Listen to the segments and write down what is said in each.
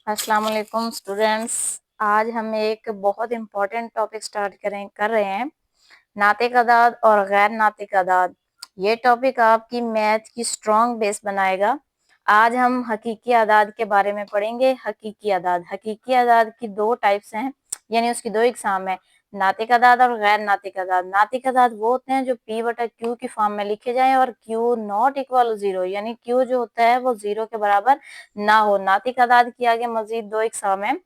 अस्सलाम वालेकुम स्टूडेंट्स। आज हम एक बहुत इम्पोर्टेंट टॉपिक स्टार्ट कर रहे हैं, नातिक अदाद और गैर नातिक अदाद। ये टॉपिक आपकी मैथ की स्ट्रॉन्ग बेस बनाएगा। आज हम हकीकी अदाद के बारे में पढ़ेंगे। हकीकी अदाद की दो टाइप्स हैं, यानी उसकी दो इकसाम है, नातिक अदाद और गैर नातिक अदाद। नातिक अदाद वो होते हैं जो p बटा q की फॉर्म में लिखे जाएं और q नॉट इक्वल जीरो, यानी q जो होता है वो जीरो के बराबर ना हो। नातिक अदाद की आगे मजीद दो इकसाम है,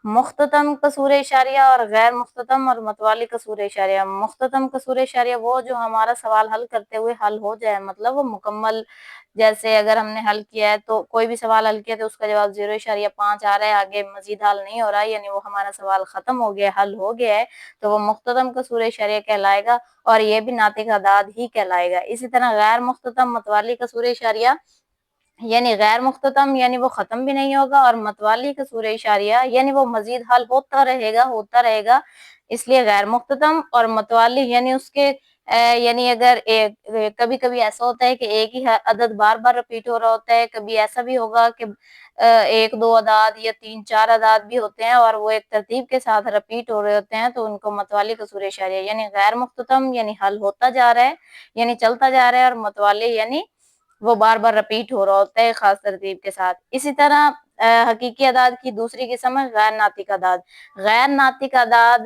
मुख्ततम कसूर इशारिया और गैर मुख्ततम और मतवाली कसूर इशारिया। मुख्ततम कसूर इशारिया वो जो हमारा सवाल हल करते हुए हल हो जाए, मतलब वो मुकम्मल, जैसे अगर हमने हल किया है तो कोई भी सवाल हल किया तो उसका जवाब 0.5 आ रहा है, आगे मजीद हल नहीं हो रहा है, यानी वो हमारा सवाल खत्म हो गया, हल हो गया है, तो वो मुख्ततम कसूर इशारिया कहलाएगा और ये भी नातिक अदाद ही कहलाएगा। इसी तरह गैर मुख्ततम मतवाली कसूर इशारिया, यानी गैर मुख्ततम यानी वो खत्म भी नहीं होगा, और मतवाली कसूर इशारिया यानी वो मजीद हल होता रहेगा, इसलिए गैर मुख्ततम। और मतवाली यानी उसके यानी अगर कभी कभी ऐसा होता है कि एक ही अदद बार बार रिपीट हो रहा होता है, कभी ऐसा भी होगा कि एक दो अदाद या तीन चार अदाद भी होते हैं और वो एक तरतीब के साथ रिपीट हो रहे होते हैं, तो उनको मतवाली कसूर इशारिया यानी गैर मुख्ततम यानी हल होता जा रहा है, यानी चलता जा रहा है, और मतवाली यानी वो बार बार रिपीट हो रहा होता है खास तरतीब के साथ। इसी तरह हकीकी अदाद की दूसरी किस्म है गैर नातिक अदाद। गैर नातिक अदाद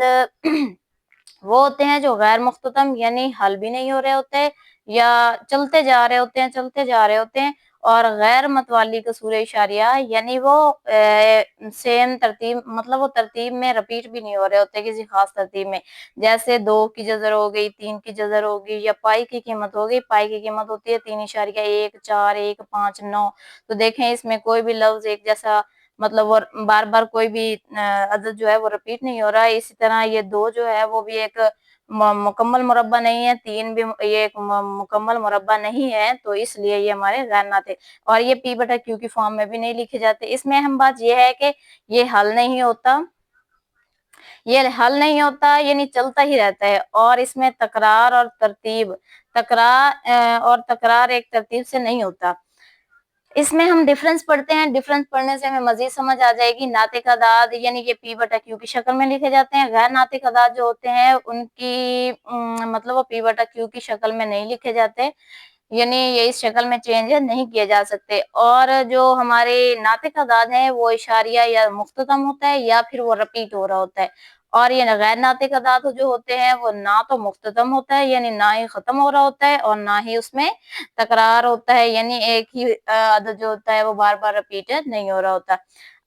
वो होते हैं जो गैर मुख्ततम यानी हल भी नहीं हो रहे होते या चलते जा रहे होते हैं, और गैर मतवाली कसूर इशारिया यानी वो सेम तरतीब, मतलब वो तरतीब में रिपीट भी नहीं हो रहे होते किसी खास तरतीब में, जैसे 2 की जजर हो गई, 3 की जजर हो गई, या पाई की कीमत हो गई। पाई की कीमत होती है 3.1, 4, 1, 5, 9। तो देखें इसमें कोई भी लफ्ज एक जैसा, मतलब वो बार बार कोई भी अदद जो है वो रिपीट नहीं हो रहा है। इसी तरह ये 2 जो है वो भी एक मुकम्मल मुरब्बा नहीं है, 3 भी ये एक मुकम्मल मुरब्बा नहीं है, तो इसलिए ये हमारे गैर नाते, और ये p बटा q की फॉर्म में भी नहीं लिखे जाते। इसमें अहम बात ये है कि ये हल नहीं होता, ये हल नहीं होता यानी चलता ही रहता है, और इसमें तकरार एक तरतीब से नहीं होता। इसमें हम डिफरेंस पढ़ते हैं, डिफरेंस पढ़ने से हमें मजीद समझ आ जाएगी। नातिक अदाद यानी कि p बटा q की शक्ल में लिखे जाते हैं, गैर नातिक अदाद जो होते हैं उनकी मतलब वो p बटा q की शक्ल में नहीं लिखे जाते, यानी ये इस शक्ल में चेंज नहीं किए जा सकते। और जो हमारे नातिक अदाद हैं वो इशारिया या मुख्ततम होता है या फिर वो रिपीट हो रहा होता है, और ये गैर नातिक अदाद जो होते हैं वो ना तो मुख्ततम होता है यानी ना ही खत्म हो रहा होता है, और ना ही उसमें तकरार होता है, यानी एक ही अदद जो होता है वो बार बार रिपीटेड नहीं हो रहा होता।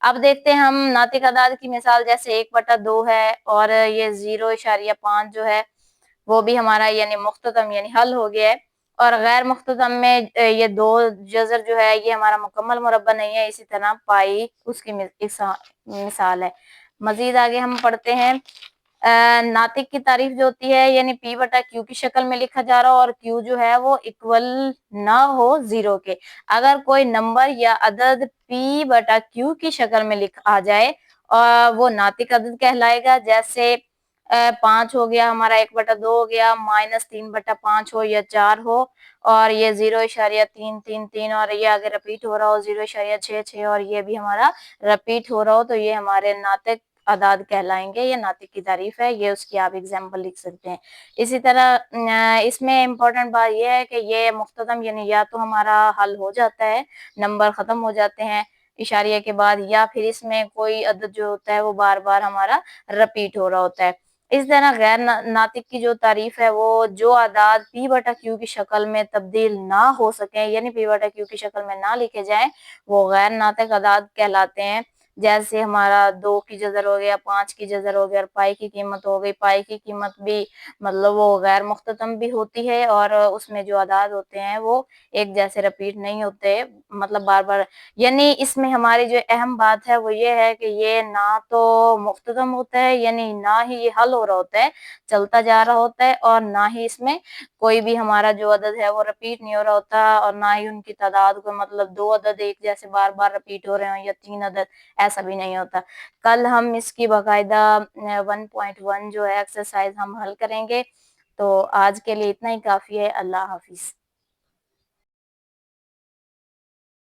अब देखते हैं हम नातिक अदाद की मिसाल, जैसे 1/2 है, और ये 0.5 जो है वो भी हमारा यानी मुख्ततम यानी हल हो गया है, और गैर मुख्ततम में ये 2 जजर जो है ये हमारा मुकम्मल मुरब्बा नहीं है। इसी तरह पाई उसकी मिसाल है। मजीद आगे हम पढ़ते हैं, नातिक की तारीफ जो होती है यानी p बटा q की शक्ल में लिखा जा रहा हो, और q जो है वो इक्वल ना हो जीरो के। अगर कोई नंबर या अदद p बटा q की शक्ल में लिख आ जाए और वो नातिक अदद कहलाएगा, जैसे 5 हो गया हमारा, 1/2 हो गया, -3/5 हो या 4 हो, और ये 0.333 और ये आगे रिपीट हो रहा हो 0.66 और ये भी हमारा रिपीट हो रहा हो, तो ये हमारे नातिक अदाद कहलाएंगे। ये नातिक की तारीफ है, ये उसकी आप एग्जाम्पल लिख सकते हैं। इसी तरह इसमें इम्पोर्टेंट बात यह है कि ये मुख्ततम यानी या तो हमारा हल हो जाता है, नंबर खत्म हो जाते हैं इशारिया के बाद, या फिर इसमें कोई अदद जो होता है वो बार बार हमारा रिपीट हो रहा होता है। इस तरह गैर नातिक की जो तारीफ है वो जो अदाद p बटा q की शक्ल में तब्दील ना हो सके, यानी p बटा q की शक्ल में ना लिखे जाएं, वो गैर नातिक अदाद कहलाते हैं। जैसे हमारा 2 की जजर हो गया, 5 की जजर हो गया, और पाई की कीमत हो गई। पाई की कीमत भी मतलब वो गैर मुख्ततम भी होती है, और उसमें जो अदाद होते हैं वो एक जैसे रिपीट नहीं होते, मतलब बार बार, यानी इसमें हमारी जो अहम बात है वो ये है कि ये ना तो मुख्ततम होता है यानी ना ही ये हल हो रहा होता है, चलता जा रहा होता है, और ना ही इसमें कोई भी हमारा जो अदद है वो रिपीट नहीं हो रहा होता, और ना ही उनकी तादाद को, मतलब 2 अदद एक जैसे बार बार रिपीट हो रहे हो या 3 अदद, ऐसा भी नहीं होता। कल हम इसकी बाकायदा 1.1 जो है एक्सरसाइज हम हल करेंगे। तो आज के लिए इतना ही काफी है। अल्लाह हाफिज।